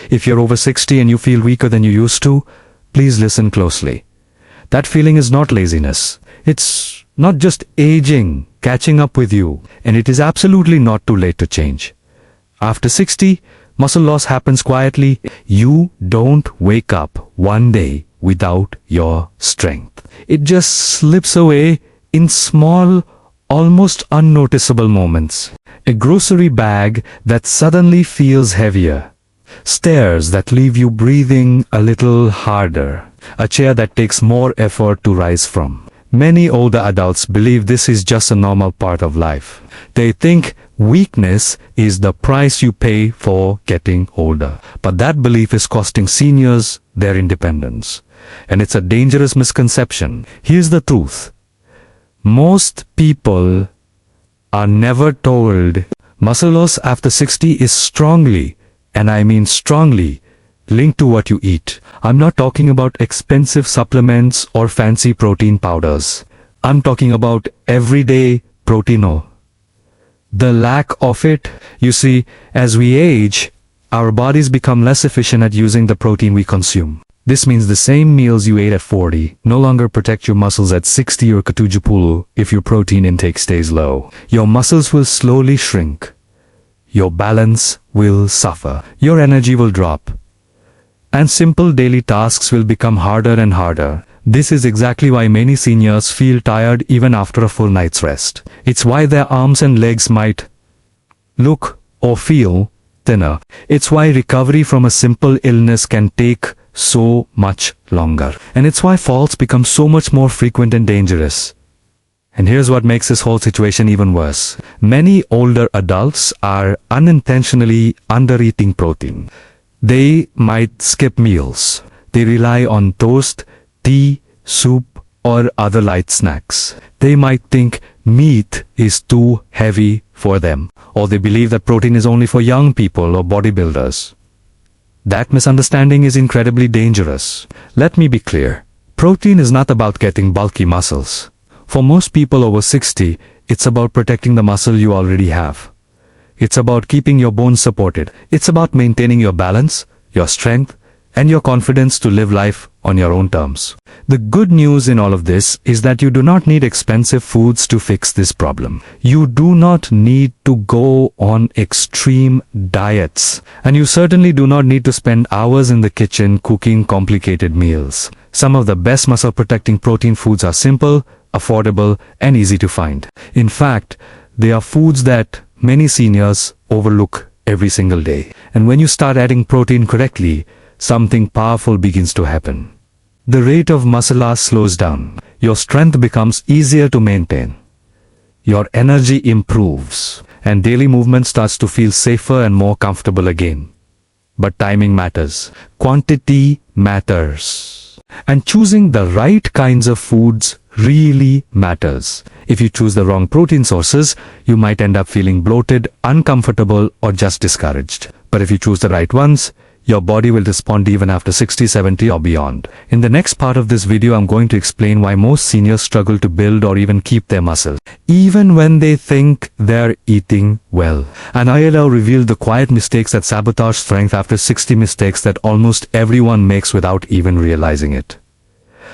If you're over 60 and you feel weaker than you used to, please listen closely. That feeling is not laziness. It's not just aging catching up with you, and it is absolutely not too late to change. After 60, muscle loss happens quietly. You don't wake up one day without your strength. It just slips away in small, almost unnoticeable moments. A grocery bag that suddenly feels heavier. Stairs that leave you breathing a little harder. A chair that takes more effort to rise from. Many older adults believe this is just a normal part of life. They think weakness is the price you pay for getting older. But that belief is costing seniors their independence. And it's a dangerous misconception. Here's the truth. Most people are never told muscle loss after 60 is strongly, and I mean strongly, linked to what you eat. I'm not talking about expensive supplements or fancy protein powders. I'm talking about everyday protein. The lack of it. You see, as we age, our bodies become less efficient at using the protein we consume. This means the same meals you ate at 40 no longer protect your muscles at 60 or 70 if your protein intake stays low. Your muscles will slowly shrink. Your balance will suffer. Your energy will drop. And simple daily tasks will become harder and harder. This is exactly why many seniors feel tired even after a full night's rest. It's why their arms and legs might look or feel thinner. It's why recovery from a simple illness can take so much longer. And it's why falls become so much more frequent and dangerous. And here's what makes this whole situation even worse. Many older adults are unintentionally undereating protein. They might skip meals. They rely on toast, tea, soup, or other light snacks. They might think meat is too heavy for them, or they believe that protein is only for young people or bodybuilders. That misunderstanding is incredibly dangerous. Let me be clear. Protein is not about getting bulky muscles. For most people over 60, it's about protecting the muscle you already have. It's about keeping your bones supported. It's about maintaining your balance, your strength, and your confidence to live life on your own terms. The good news in all of this is that you do not need expensive foods to fix this problem. You do not need to go on extreme diets. And you certainly do not need to spend hours in the kitchen cooking complicated meals. Some of the best muscle-protecting protein foods are simple, affordable, and easy to find. In fact, they are foods that many seniors overlook every single day. And when you start adding protein correctly, something powerful begins to happen. The rate of muscle loss slows down. Your strength becomes easier to maintain. Your energy improves. And daily movement starts to feel safer and more comfortable again. But timing matters. Quantity matters. And choosing the right kinds of foods really matters. If you choose the wrong protein sources, you might end up feeling bloated, uncomfortable, or just discouraged. But if you choose the right ones, your body will respond even after 60, 70 or beyond. In the next part of this video, I'm going to explain why most seniors struggle to build or even keep their muscle, even when they think they're eating well. And I'll reveal the quiet mistakes that sabotage strength after 60, mistakes that almost everyone makes without even realizing it.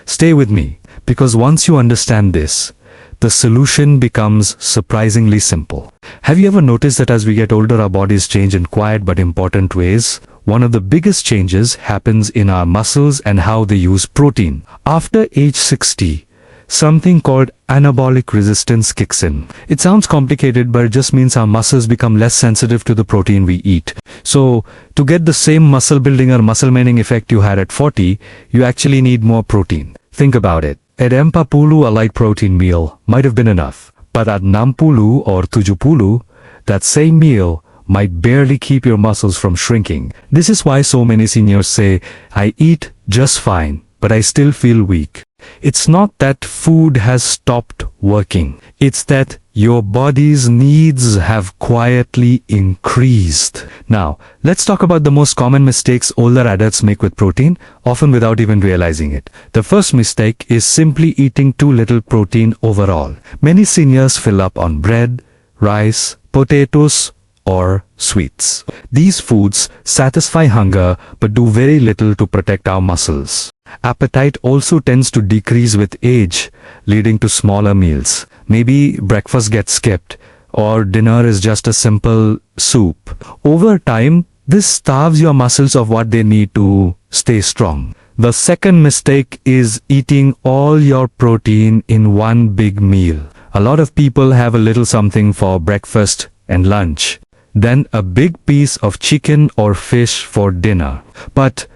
Stay with me, because once you understand this, the solution becomes surprisingly simple. Have you ever noticed that as we get older, our bodies change in quiet but important ways? One of the biggest changes happens in our muscles and how they use protein. After age 60, something called anabolic resistance kicks in. It sounds complicated, but it just means our muscles become less sensitive to the protein we eat. So, to get the same muscle building or muscle maintaining effect you had at 40, you actually need more protein. Think about it. At 40, a light protein meal might have been enough. But at 60 or 70, that same meal might barely keep your muscles from shrinking. This is why so many seniors say, I eat just fine, but I still feel weak. It's not that food has stopped working. It's that your body's needs have quietly increased. Now, let's talk about the most common mistakes older adults make with protein, often without even realizing it. The first mistake is simply eating too little protein overall. Many seniors fill up on bread, rice, potatoes, or sweets. These foods satisfy hunger but do very little to protect our muscles. Appetite also tends to decrease with age, leading to smaller meals. Maybe breakfast gets skipped, or dinner is just a simple soup. Over time, this starves your muscles of what they need to stay strong. The second mistake is eating all your protein in one big meal. A lot of people have a little something for breakfast and lunch, then a big piece of chicken or fish for dinner. But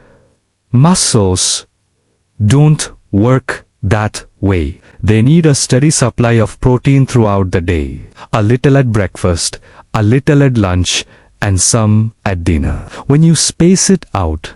muscles don't work that way. They need a steady supply of protein throughout the day. A little at breakfast, a little at lunch, and some at dinner. When you space it out,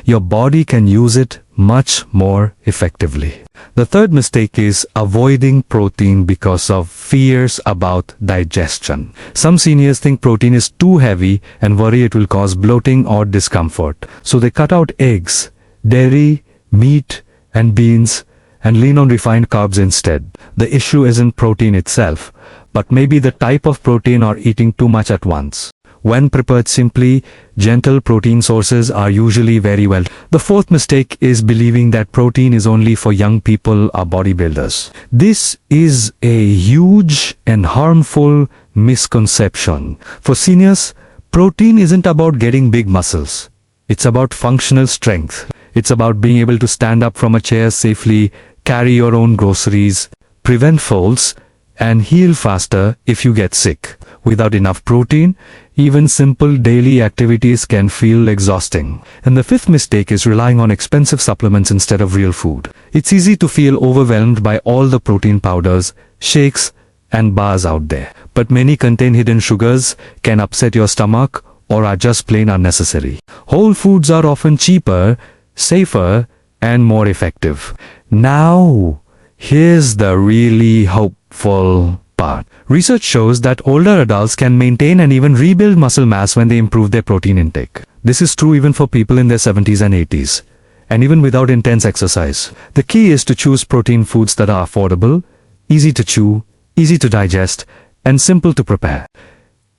your body can use it much more effectively. The third mistake is avoiding protein because of fears about digestion. Some seniors think protein is too heavy and worry it will cause bloating or discomfort. So they cut out eggs, dairy, meat, and beans and lean on refined carbs instead. The issue isn't protein itself, but maybe the type of protein or eating too much at once. When prepared simply, gentle protein sources are usually very well. The fourth mistake is believing that protein is only for young people or bodybuilders. This is a huge and harmful misconception. For seniors, protein isn't about getting big muscles. It's about functional strength. It's about being able to stand up from a chair safely, carry your own groceries, prevent falls, and heal faster if you get sick. Without enough protein, even simple daily activities can feel exhausting. And the fifth mistake is relying on expensive supplements instead of real food. It's easy to feel overwhelmed by all the protein powders, shakes, and bars out there. But many contain hidden sugars, can upset your stomach, or are just plain unnecessary. Whole foods are often cheaper, safer, and more effective. Now, here's the really hopeful part. Research shows that older adults can maintain and even rebuild muscle mass when they improve their protein intake. This is true even for people in their 70s and 80s, and even without intense exercise. The key is to choose protein foods that are affordable, easy to chew, easy to digest, and simple to prepare.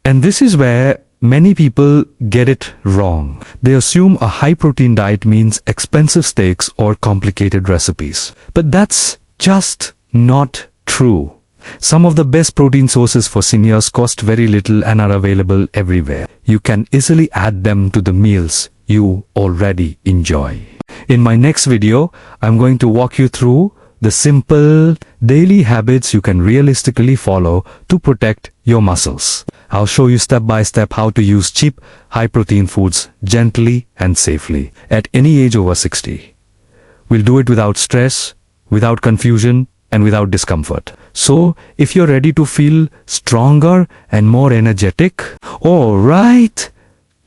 And this is where many people get it wrong. They assume a high-protein diet means expensive steaks or complicated recipes. But that's just not true. Some of the best protein sources for seniors cost very little and are available everywhere. You can easily add them to the meals you already enjoy. In my next video, I'm going to walk you through the simple daily habits you can realistically follow to protect your muscles. I'll show you step by step how to use cheap, high-protein foods gently and safely at any age over 60. We'll do it without stress, without confusion, and without discomfort. So, if you're ready to feel stronger and more energetic, alright,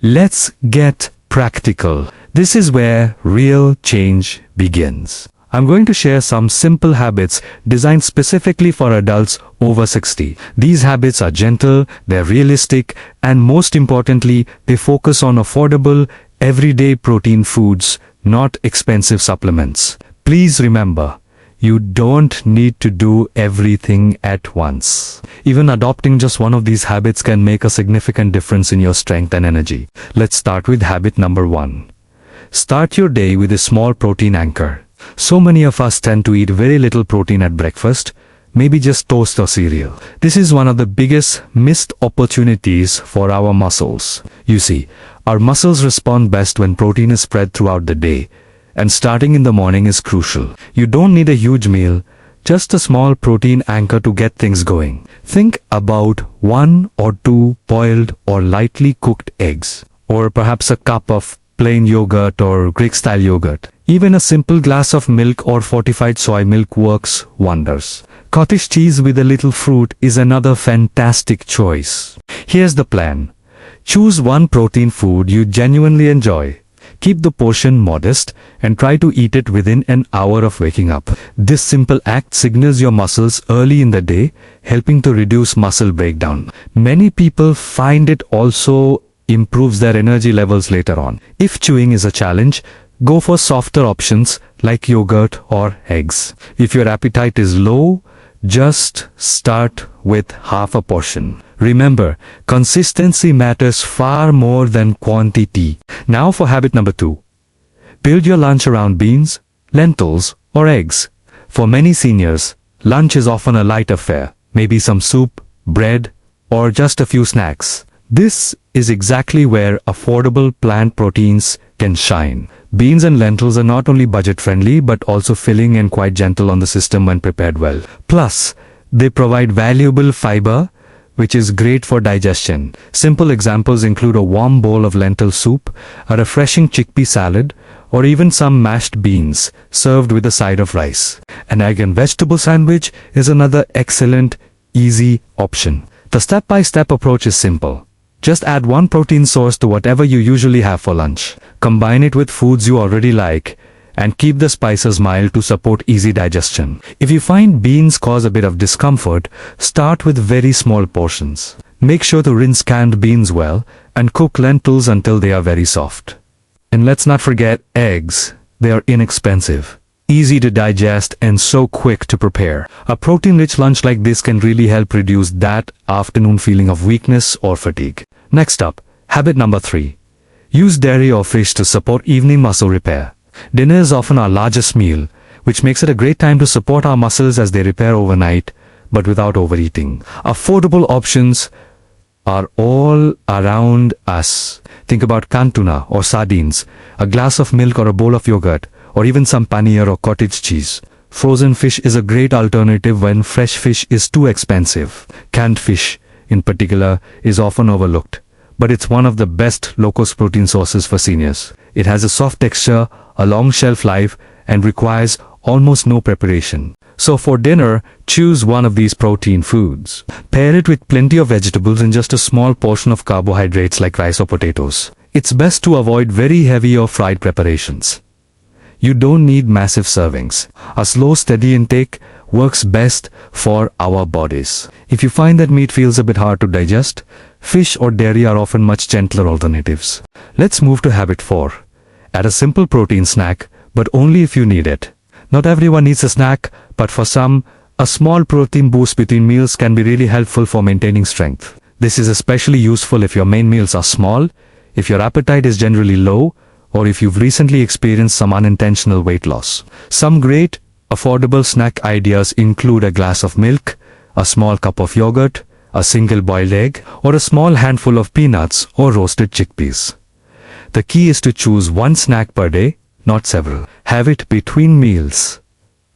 let's get practical. This is where real change begins. I'm going to share some simple habits designed specifically for adults over 60. These habits are gentle, they're realistic, and most importantly, they focus on affordable, everyday protein foods, not expensive supplements. Please remember, you don't need to do everything at once. Even adopting just one of these habits can make a significant difference in your strength and energy. Let's start with habit number 1. Start your day with a small protein anchor. So many of us tend to eat very little protein at breakfast, maybe just toast or cereal. This is one of the biggest missed opportunities for our muscles. You see, our muscles respond best when protein is spread throughout the day, and starting in the morning is crucial. You don't need a huge meal, just a small protein anchor to get things going. Think about 1 or 2 boiled or lightly cooked eggs, or perhaps a cup of plain yogurt or Greek-style yogurt. Even a simple glass of milk or fortified soy milk works wonders. Cottage cheese with a little fruit is another fantastic choice. Here's the plan. Choose one protein food you genuinely enjoy. Keep the portion modest and try to eat it within an hour of waking up. This simple act signals your muscles early in the day, helping to reduce muscle breakdown. Many people find it also improves their energy levels later on. If chewing is a challenge, go for softer options like yogurt or eggs. If your appetite is low, Just start with half a portion. Remember, consistency matters far more than quantity. Now for habit number 2. Build your lunch around beans, lentils, or eggs. For many seniors, lunch is often a light affair, maybe some soup, bread, or just a few snacks. This is exactly where affordable plant proteins can shine. Beans and lentils are not only budget-friendly but also filling and quite gentle on the system when prepared well. Plus, they provide valuable fiber, which is great for digestion. Simple examples include a warm bowl of lentil soup, a refreshing chickpea salad, or even some mashed beans served with a side of rice. An egg and vegetable sandwich is another excellent, easy option. The step-by-step approach is simple. Just add one protein source to whatever you usually have for lunch. Combine it with foods you already like, and keep the spices mild to support easy digestion. If you find beans cause a bit of discomfort, start with very small portions. Make sure to rinse canned beans well, and cook lentils until they are very soft. And let's not forget eggs. They are inexpensive, easy to digest, and so quick to prepare. A protein-rich lunch like this can really help reduce that afternoon feeling of weakness or fatigue. Next up, habit number 3. Use dairy or fish to support evening muscle repair. Dinner is often our largest meal, which makes it a great time to support our muscles as they repair overnight, but without overeating. Affordable options are all around us. Think about canned tuna or sardines, a glass of milk or a bowl of yogurt, or even some paneer or cottage cheese. Frozen fish is a great alternative when fresh fish is too expensive. Canned fish, in particular, is often overlooked, but it's one of the best low-cost protein sources for seniors. It has a soft texture, a long shelf life, and requires almost no preparation. So for dinner, choose one of these protein foods. Pair it with plenty of vegetables and just a small portion of carbohydrates like rice or potatoes. It's best to avoid very heavy or fried preparations. You don't need massive servings. A slow, steady intake works best for our bodies. If you find that meat feels a bit hard to digest, fish or dairy are often much gentler alternatives. Let's move to habit 4. Add a simple protein snack, but only if you need it. Not everyone needs a snack, but for some, a small protein boost between meals can be really helpful for maintaining strength. This is especially useful if your main meals are small, if your appetite is generally low, or if you've recently experienced some unintentional weight loss. Some great, affordable snack ideas include a glass of milk, a small cup of yogurt, a single boiled egg, or a small handful of peanuts or roasted chickpeas. The key is to choose one snack per day, not several. Have it between meals,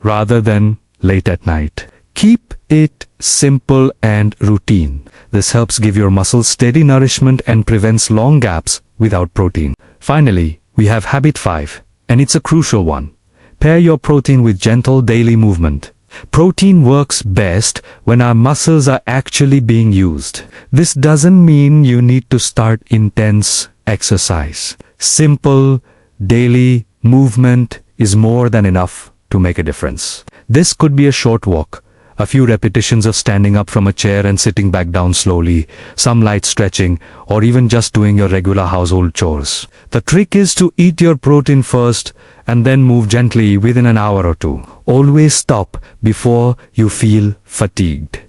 rather than late at night. Keep it simple and routine. This helps give your muscles steady nourishment and prevents long gaps without protein. Finally, we have habit 5, and it's a crucial one. Pair your protein with gentle daily movement. Protein works best when our muscles are actually being used. This doesn't mean you need to start intense exercise. Simple, daily movement is more than enough to make a difference. This could be a short walk, a few repetitions of standing up from a chair and sitting back down slowly, some light stretching, or even just doing your regular household chores. The trick is to eat your protein first and then move gently within an hour or two. Always stop before you feel fatigued.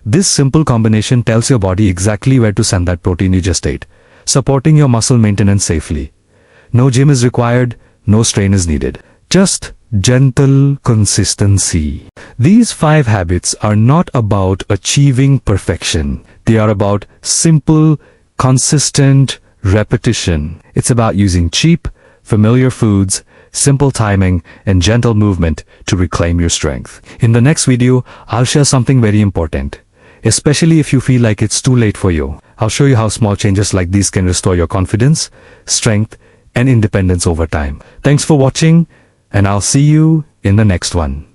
This simple combination tells your body exactly where to send that protein you just ate, supporting your muscle maintenance safely. No gym is required, no strain is needed. Just gentle consistency. These 5 habits are not about achieving perfection. They are about simple, consistent repetition. It's about using cheap, familiar foods, simple timing, and gentle movement to reclaim your strength. In the next video, I'll share something very important, especially if you feel like it's too late for you. I'll show you how small changes like these can restore your confidence, strength, and independence over time. Thanks for watching, and I'll see you in the next one.